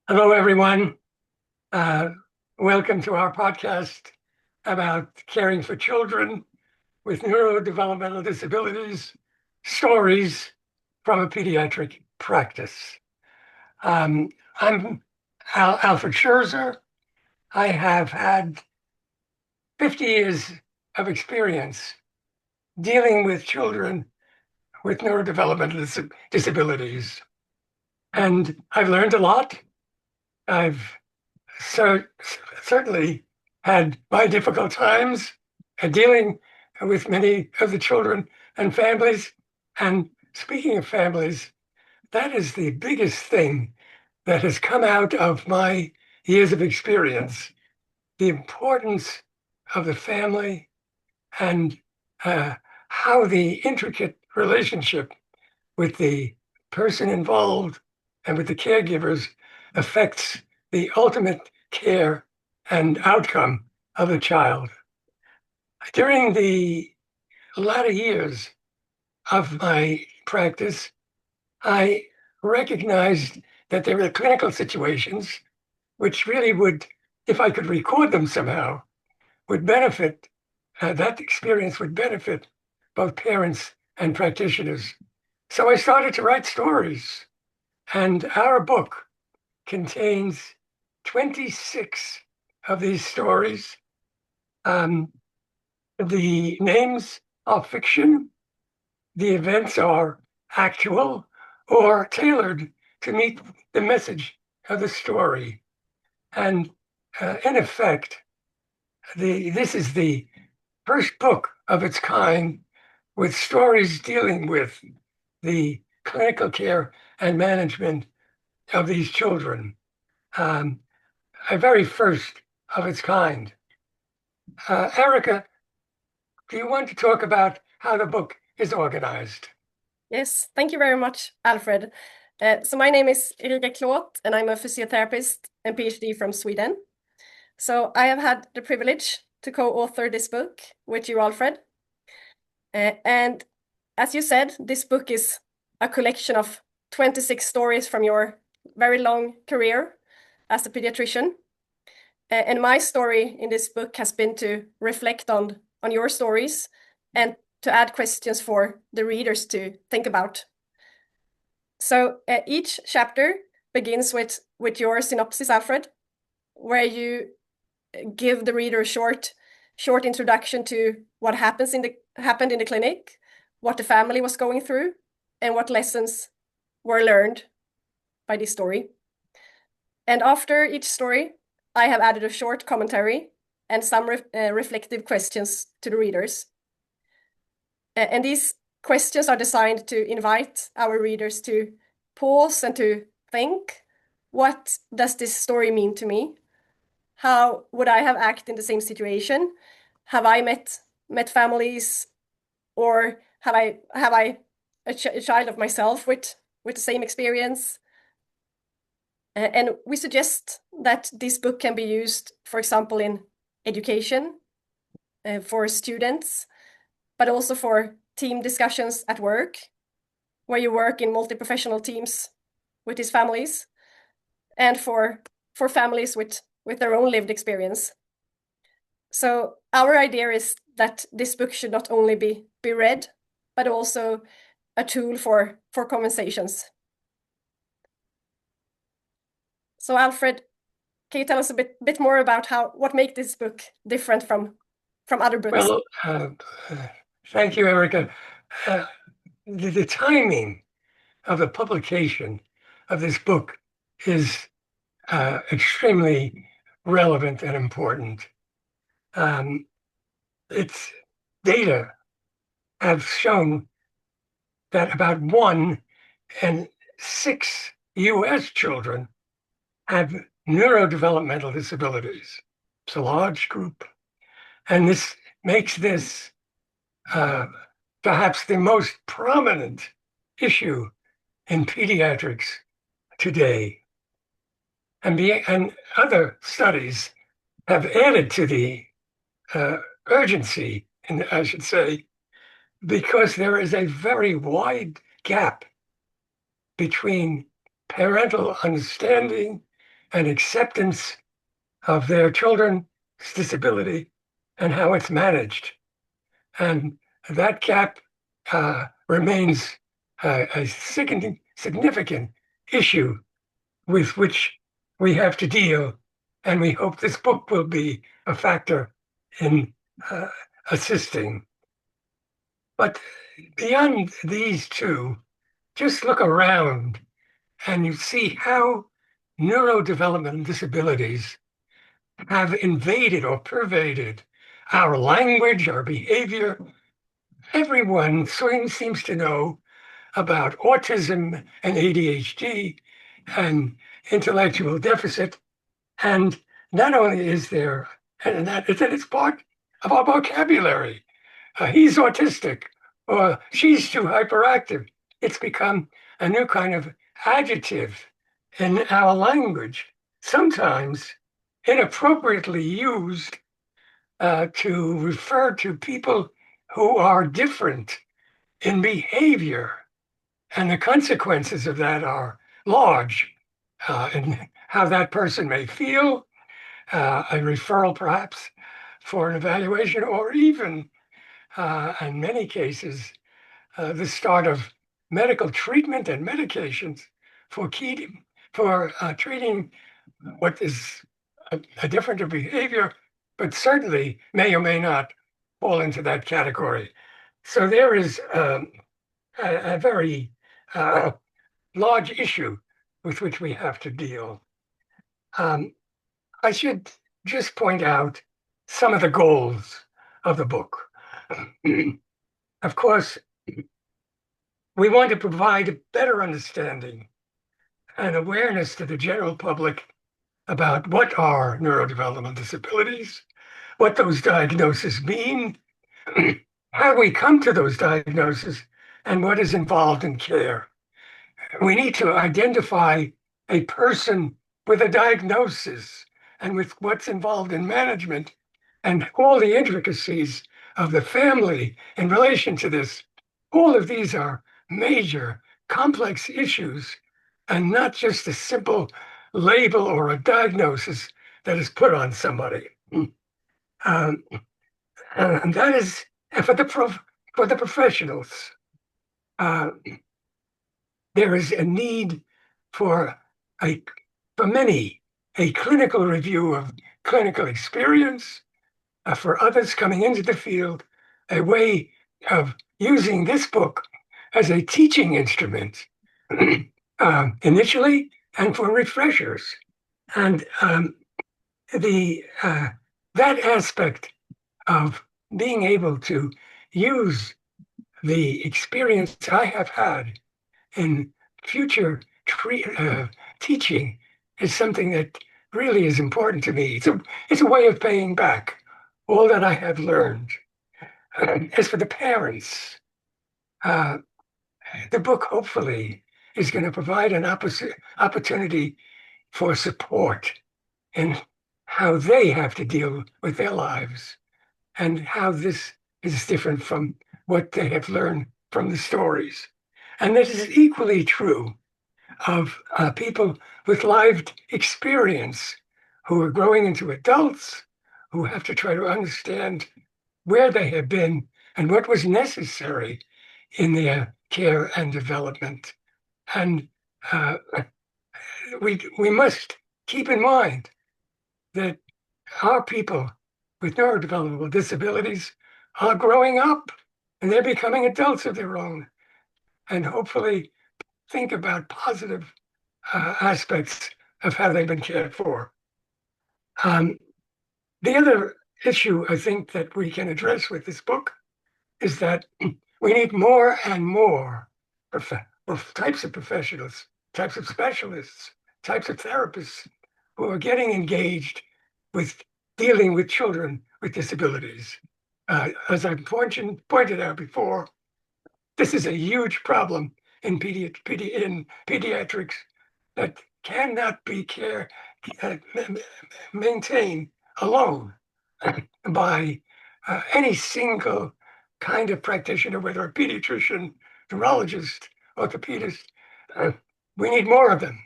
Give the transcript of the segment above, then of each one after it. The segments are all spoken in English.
Hello, everyone. Uh, Welcome to our podcast about caring for children with neurodevelopmental disabilities, stories from a pediatric practice. I'm Alfred Scherzer. I have had 50 years of experience dealing with children with neurodevelopmental disabilities, and I've learned a lot. I've cer- certainly had my difficult times dealing with many of the children and families. And speaking of families, that is the biggest thing that has come out of my years of experience, the importance of the family and uh, how the intricate relationship with the person involved and with the caregivers affects the ultimate care and outcome of the child. During the latter years of my practice, I recognized that there were clinical situations which really would, if I could record them somehow, would benefit, that experience would benefit both parents and practitioners. So I started to write stories, and our book contains 26 of these stories. Um, the names are fiction, the events are actual or tailored to meet the message of the story. And in effect, this is the first book of its kind with stories dealing with the clinical care and management of these children. Um, a very first of its kind. Erica, do you want to talk about how the book is organized? Yes, thank you very much, Alfred. So my name is Erika Cloodt, and I'm a physiotherapist and PhD from Sweden. So I have had the privilege to co-author this book with you, Alfred. And as you said, this book is a collection of 26 stories from your very long career as a pediatrician. And my story in this book has been to reflect on your stories and to add questions for the readers to think about. So each chapter begins with your synopsis, Alfred, where you give the reader a short introduction to what happened in the clinic, what the family was going through, and what lessons were learned by this story. And after each story, I have added a short commentary and some reflective questions to the readers. And these questions are designed to invite our readers to pause and to think, what does this story mean to me? How would I have acted in the same situation? Have I met families, or have I a child of myself with the same experience? And we suggest that this book can be used, for example, in education for students, but also for team discussions at work, where you work in multi-professional teams with these families, and for families with their own lived experience. So our idea is that this book should not only be read, but also a tool for conversations. So Alfred, can you tell us a bit more about what makes this book different from other books? Well, thank you, Erica. Uh, the timing of the publication of this book is extremely relevant and important. Um, its data have shown that about 1 in 6 US children have neurodevelopmental disabilities. It's a large group. And this makes this uh, perhaps the most prominent issue in pediatrics today. And other studies have added to the urgency, I should say, because there is a very wide gap between parental understanding and acceptance of their children's disability and how it's managed. And that gap remains a significant issue with which we have to deal. And we hope this book will be a factor in assisting. But beyond these two, just look around and you see how neurodevelopmental disabilities have invaded or pervaded our language, our behavior. Everyone seems to know about autism and ADHD and intellectual deficit. And not only is there, and that it's part of our vocabulary. He's autistic or she's too hyperactive. It's become a new kind of adjective in our language, sometimes inappropriately used to refer to people who are different in behavior. And the consequences of that are large in how that person may feel, a referral perhaps for an evaluation, or even, in many cases, the start of medical treatment and medications for treating what is a different behavior, but certainly may or may not fall into that category. So there is a very large issue with which we have to deal. I should just point out some of the goals of the book. Of course, we want to provide a better understanding and awareness to the general public about what are neurodevelopmental disabilities, what those diagnoses mean, how we come to those diagnoses, and what is involved in care. We need to identify a person with a diagnosis and with what's involved in management and all the intricacies of the family in relation to this. All of these are major, complex issues and not just a simple label or a diagnosis that is put on somebody. And that is for the professionals. There is a need for many a clinical review of clinical experience, for others coming into the field, a way of using this book as a teaching instrument initially, and for refreshers. And that aspect of being able to use the experience I have had in future teaching is something that really is important to me. It's a way of paying back all that I have learned. As for the parents, the book hopefully is going to provide an opportunity for support in how they have to deal with their lives and how this is different from what they have learned from the stories. And this is equally true of people with lived experience who are growing into adults, who have to try to understand where they have been and what was necessary in their care and development. And we must keep in mind that our people with neurodevelopmental disabilities are growing up and they're becoming adults of their own. And hopefully think about positive aspects of how they've been cared for. The other issue I think that we can address with this book is that we need more and more types of professionals, types of specialists, types of therapists who are getting engaged with dealing with children with disabilities. As I pointed out before, this is a huge problem in pediatrics that cannot be maintained alone by any single kind of practitioner, whether a pediatrician, neurologist, orthopedist. We need more of them.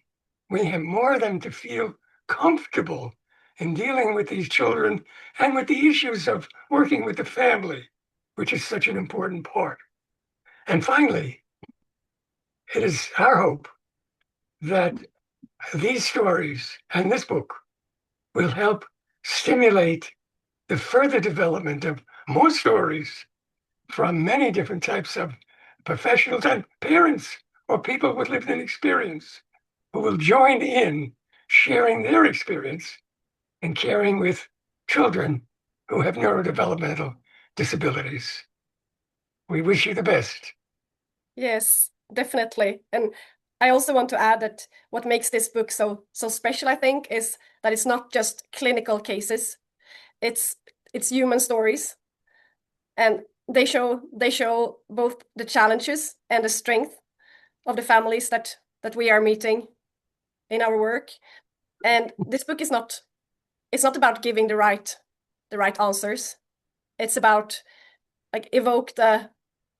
We have more of them to feel comfortable in dealing with these children and with the issues of working with the family, which is such an important part. And finally, it is our hope that these stories and this book will help stimulate the further development of more stories from many different types of professionals and parents or people with lived experience who will join in sharing their experience and caring with children who have neurodevelopmental disabilities. We wish you the best. Yes, definitely. And I also want to add that what makes this book so special, I think, is that it's not just clinical cases. It's human stories, and they show both the challenges and the strength of the families that we are meeting in our work. And this book is not about giving the right answers. It's about like evoke the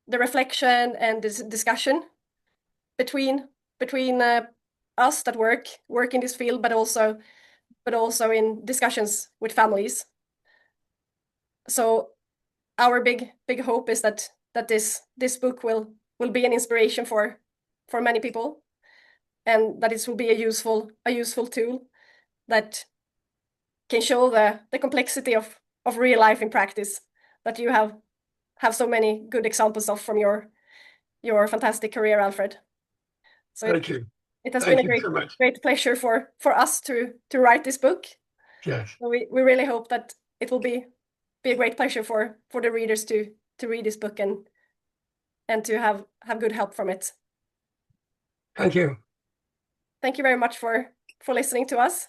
reflection and this discussion between us that work in this field, but also in discussions with families. So our big hope is that this book will be an inspiration for many people, and that it will be a useful tool that can show the complexity of real life in practice that you have so many good examples of from your fantastic career, Alfred. So Thank you. it has Thank been a you so much. great pleasure for us to write this book. Yes. So we really hope that it will be a great pleasure for the readers to read this book and to have good help from it. Thank you. Thank you very much for listening to us.